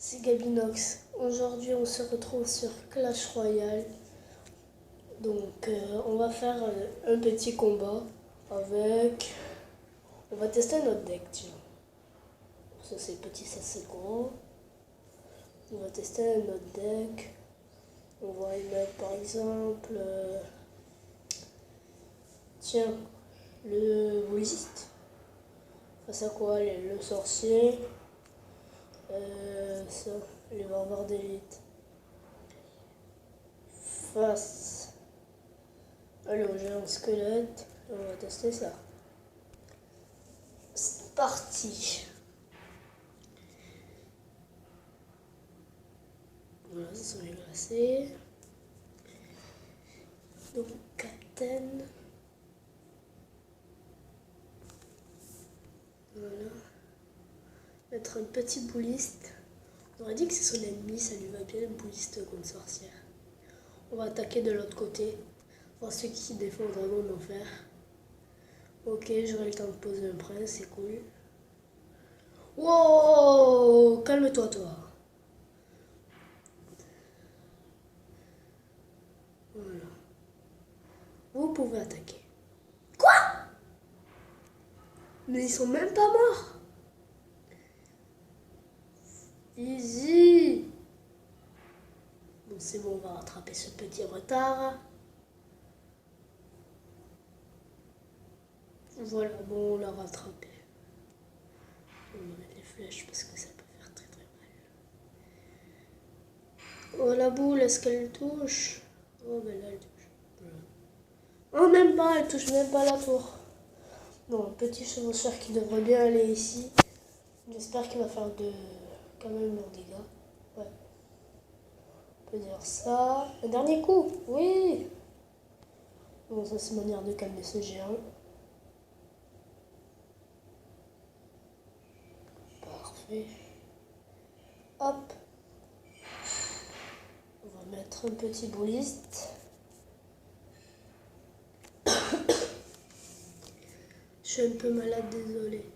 c'est Gabinox. Aujourd'hui, on se retrouve sur Clash Royale. Donc, on va faire un petit combat avec... On va tester notre deck, tiens. Ça, c'est petit, ça, c'est gros. On va tester notre deck. On va y mettre, par exemple... tiens, le bouliste. Face à quoi? Le sorcier. Ça, les barbares d'élite. Face à le géant squelette. On va tester ça. C'est parti. Voilà, ce sont les glacés. Donc, Captain. Voilà. Mettre un petit bouliste. On aurait dit que c'est son ennemi, ça lui va bien, le bouliste contre sorcière. On va attaquer de l'autre côté. Voir ceux qui défendent dragon d'enfer. Ok, j'aurai le temps de poser un prince, c'est cool. Wow, calme-toi, toi. Voilà. Vous pouvez attaquer. Quoi? Mais ils sont même pas morts. Easy. Bon, c'est bon, on va rattraper ce petit retard. Voilà, bon, on l'a rattrapé. On va mettre les flèches parce que ça peut faire très très mal. Oh, la boule, est-ce qu'elle touche? Oh, ben là, elle touche. Voilà. Oh, même pas, elle touche même pas la tour. Non, petit chevaucheur qui devrait bien aller ici. J'espère qu'il va faire quand même leurs dégâts. Ouais. On peut dire ça. Un dernier coup, oui. Bon, ça c'est manière de calmer ce géant. Parfait. Hop. On va mettre un petit bouliste. Je suis un peu malade, désolé.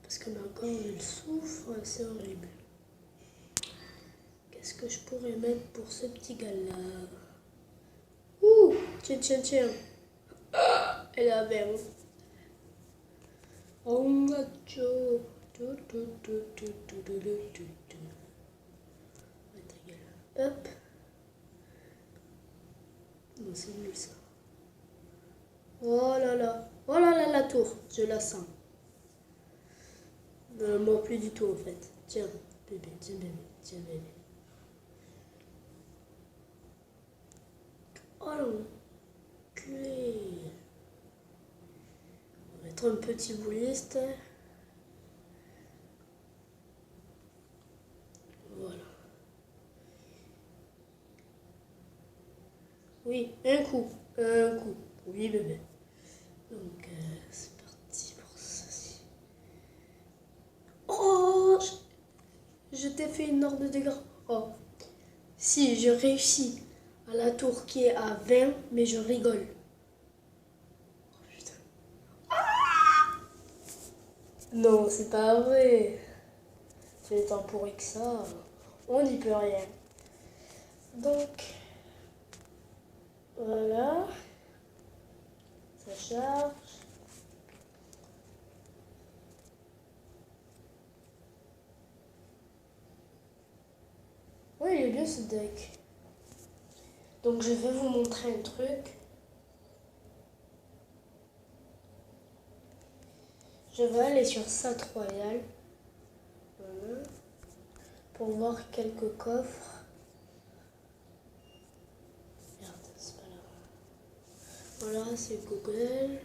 Parce que ma gorge elle souffre, c'est horrible. Qu'est-ce que je pourrais mettre pour ce petit gars-là? Ouh, tiens, tiens, tiens. Elle a bien. Oh, macho. Hop. Non, c'est nul ça. Oh là là. Oh là là, la tour. Je la sens. Moi, plus du tout en fait. Tiens, bébé, tiens, bébé, tiens, bébé. Oh l'enculé. On va mettre un petit bouliste. Voilà. Oui, un coup. Un coup. Oui, bébé. Donc, c'est parti pour ceci. Oh, je t'ai fait une horde de dégâts. Oh, si, je réussis à la tour qui est à 20, mais je rigole. Oh, putain. Non, c'est pas vrai. C'est tant pourri que ça. On n'y peut rien. Donc, voilà. Ça charge. Oui, il est bien ce deck. Donc je vais vous montrer un truc. Je vais aller sur SAT Royal. Voilà. Pour voir quelques coffres. Merde, c'est pas là. Voilà, c'est Google.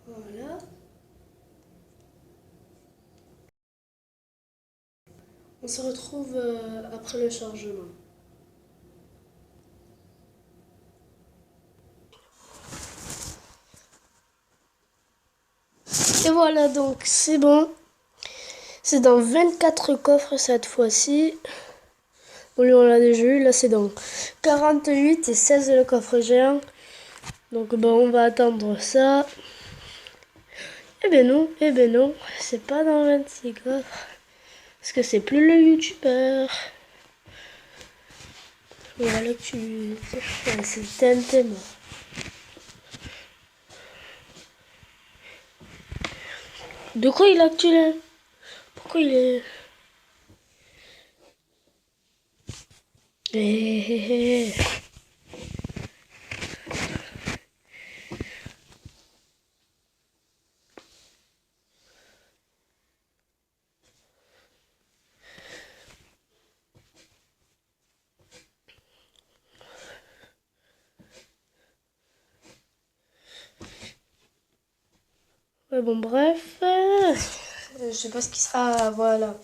Voilà. On se retrouve après le chargement. Et voilà, donc c'est bon. C'est dans 24 coffres cette fois-ci. Bon, lui, on l'a déjà eu. Là, c'est dans 48 et 16 le coffre géant. Donc, bon, on va attendre ça. Eh ben non. C'est pas dans 26 coffres. Parce que c'est plus le youtubeur. Voilà l'actualité. Ouais, c'est TNT, moi. De quoi il a actué? Pourquoi il est... Eh. Ouais, bon, bref. Je sais pas ce qui... Ah, voilà.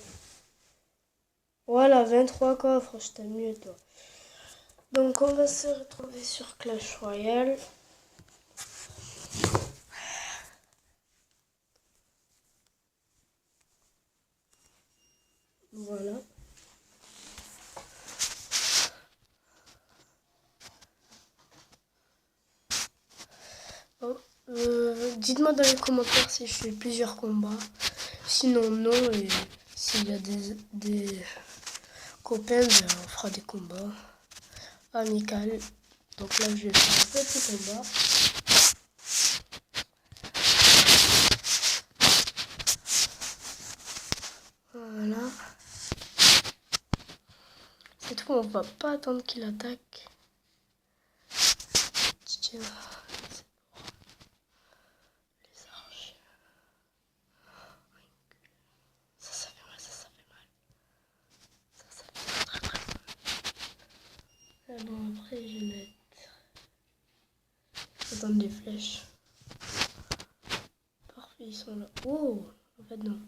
Voilà, 23 coffres. Je t'aime mieux, toi. Donc, on va se retrouver sur Clash Royale. Voilà. Oh, dites-moi dans les commentaires si je fais plusieurs combats. Sinon, non. Et s'il y a des copains, ben, on fera des combats amicaux. Donc là, je vais faire un petit combat. Voilà. C'est tout, on va pas attendre qu'il attaque. Tiens. Les arches. Ça fait mal, ça fait mal. Ça fait très très mal. Ah bon, après, je vais mettre... Attendre des flèches. Parfait, ils sont là. Oh, en fait, non.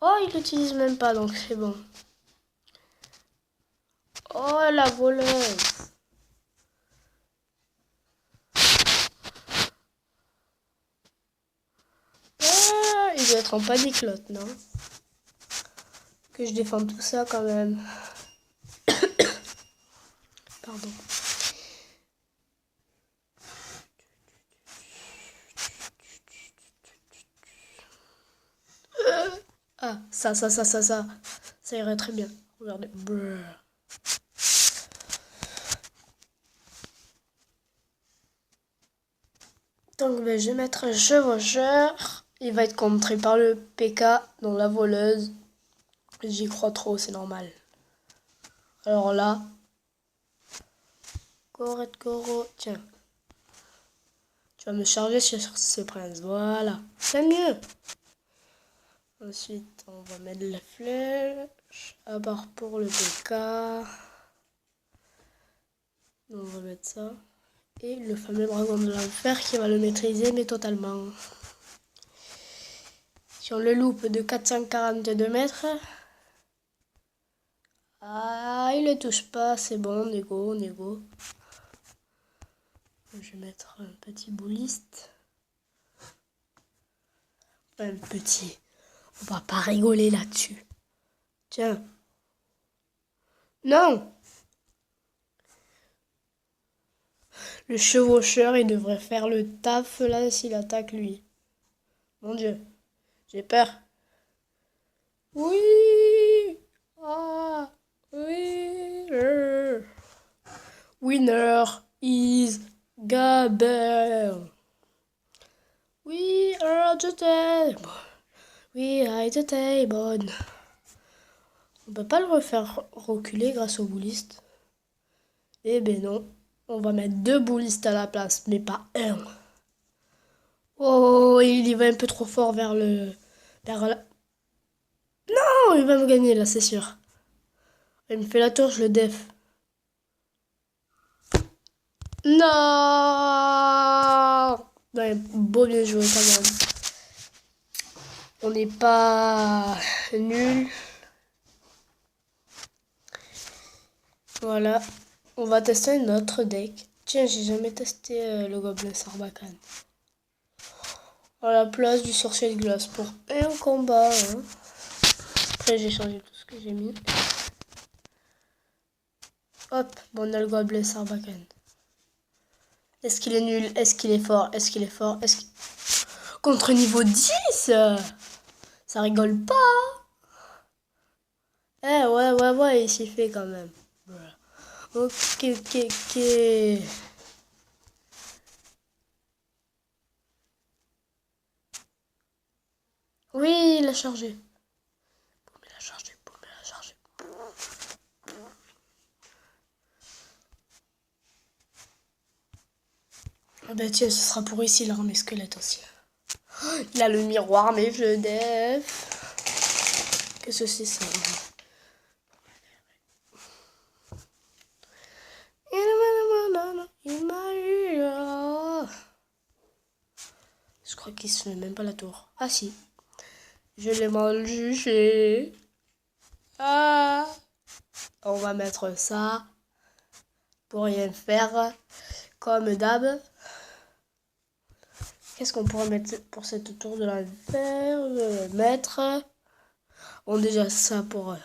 Oh, il l'utilise même pas, donc c'est bon. Oh, la voleuse. Ah, il doit être en panique, l'autre, non? Que je défende tout ça, quand même. Pardon. Ah, ça irait très bien. Regardez. Brrr. Donc, ben, je vais mettre un chevaucheur. Il va être contré par le PK, dans la voleuse. J'y crois trop, c'est normal. Alors là. Corette Coro, tiens. Tu vas me charger sur ce prince. Voilà. C'est mieux. Ensuite, on va mettre la flèche. À part pour le PK. On va mettre ça. Et le fameux dragon de l'enfer qui va le maîtriser, mais totalement. Sur le loop de 442 mètres. Ah, il ne touche pas, c'est bon, négo. Je vais mettre un petit bouliste. Un petit. On va pas rigoler là-dessus. Tiens. Non! Le chevaucheur, il devrait faire le taf là s'il attaque lui. Mon Dieu. J'ai peur. Oui! Ah! Oui! Winner is Gaber. We are the table. We are the table. On peut pas le refaire reculer grâce au bouliste. Eh ben non. On va mettre 2 boulistes à la place, mais pas un. Oh, il y va un peu trop fort vers le... Vers la... Non, il va me gagner là, c'est sûr. Il me fait la tour, je le def. Non! Ouais, beau bien joué quand même. On n'est pas nul. Voilà. On va tester un autre deck. Tiens, j'ai jamais testé le Gobelin Sarbacane. à la place du sorcier de glace pour un combat. Hein. Après, j'ai changé tout ce que j'ai mis. Hop, bon, on a le gobelet Sarbacane. Est-ce qu'il est nul? Est-ce qu'il est fort? Est-ce qu'il est fort? Est-ce qu'il... Contre niveau 10, ça rigole pas. Eh ouais, il s'y fait quand même. Voilà. Ok. Oui, il a chargé. Boum, il a chargé. Ah bah tiens, ce sera pour ici l'armée squelette aussi. Il a le miroir, mais je def. Qu'est-ce que c'est ça? Je crois qu'il se fait même pas la tour. Ah si. Je l'ai mal jugé. Ah. On va mettre ça. Pour rien faire. Comme d'hab. Qu'est-ce qu'on pourrait mettre pour cette tour de l'enfer? Mettre. Bon, déjà ça pour...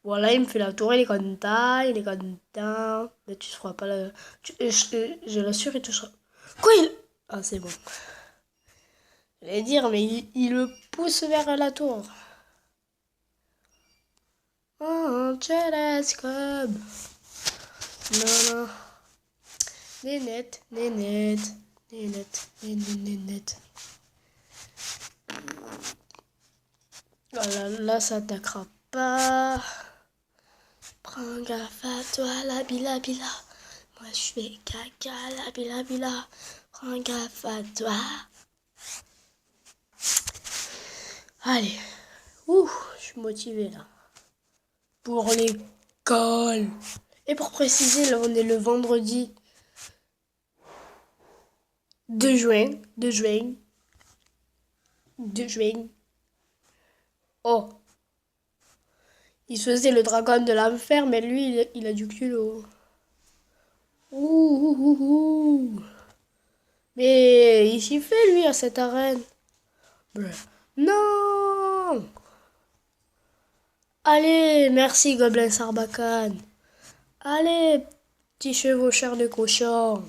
Voilà, il me fait la tour, il est content. Mais tu ne feras pas la... Je l'assure, il touchera... Quoi il... Ah, c'est bon. Je vais dire, mais il le pousse vers la tour. Oh, télescope. Non. Nénette. Voilà, là, ça t'attaquera pas. Prends gaffe à toi, la bila. Moi, je fais caca, la bila. Prends gaffe à toi. Allez. Je suis motivée, là. Pour l'école. Et pour préciser, là, on est le vendredi 2 juin. Oh. Il se faisait le dragon de l'enfer, mais lui, il a du culot. Mais il s'y fait, lui, à cette arène. Non. Allez, merci, Gobelin Sarbacane. Allez, petit chevaucheur de cochon.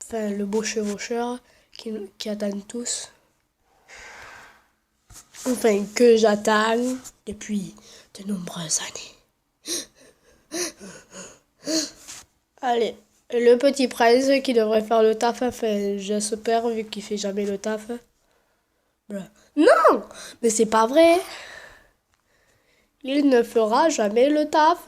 Enfin, le beau chevaucheur qui attend tous. Enfin, que j'attends depuis de nombreuses années. Allez, le petit prince qui devrait faire le taf, enfin, j'espère, vu qu'il fait jamais le taf. Non, mais c'est pas vrai. Il ne fera jamais le taf.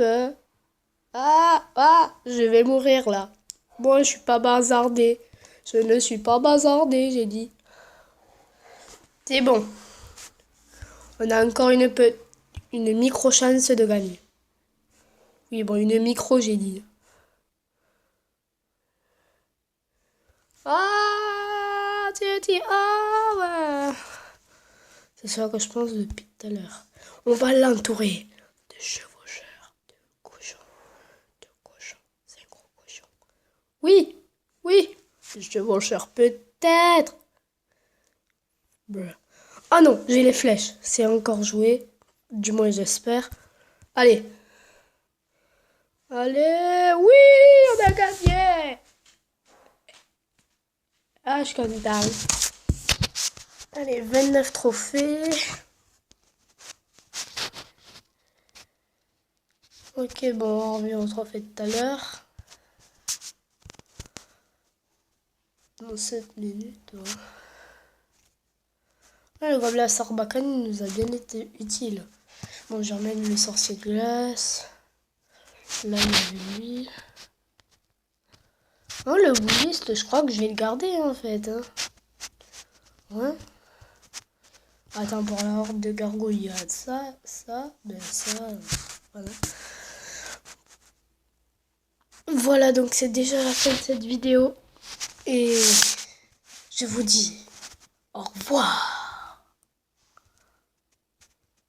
Je vais mourir là. Moi, je suis pas bazardé. Je ne suis pas bazardé, j'ai dit. C'est bon. On a encore une micro-chance de gagner. Oui, bon, une micro, j'ai dit. Ouais. C'est ça que je pense depuis tout à l'heure. On va l'entourer de chevaucheurs, de cochons. C'est un gros cochon. Oui. Chevaucheur peut-être. Ah non, j'ai les flèches. C'est encore joué. Du moins, j'espère. Allez, oui, on a gagné. Ah, je suis contente. Allez, 29 trophées. Ok, bon, on revient au trophée de tout à l'heure. Dans 7 minutes. Le gobelet Sarbacane nous a bien été utile. Bon, je ramène le sorcier de glace. Là, il y avait lui. Oh, le bouddhiste, je crois que je vais le garder en fait. Hein. Ouais. Attends, pour la horde de gargouilles, il y a ça, voilà. Voilà, donc c'est déjà la fin de cette vidéo. Et je vous dis au revoir.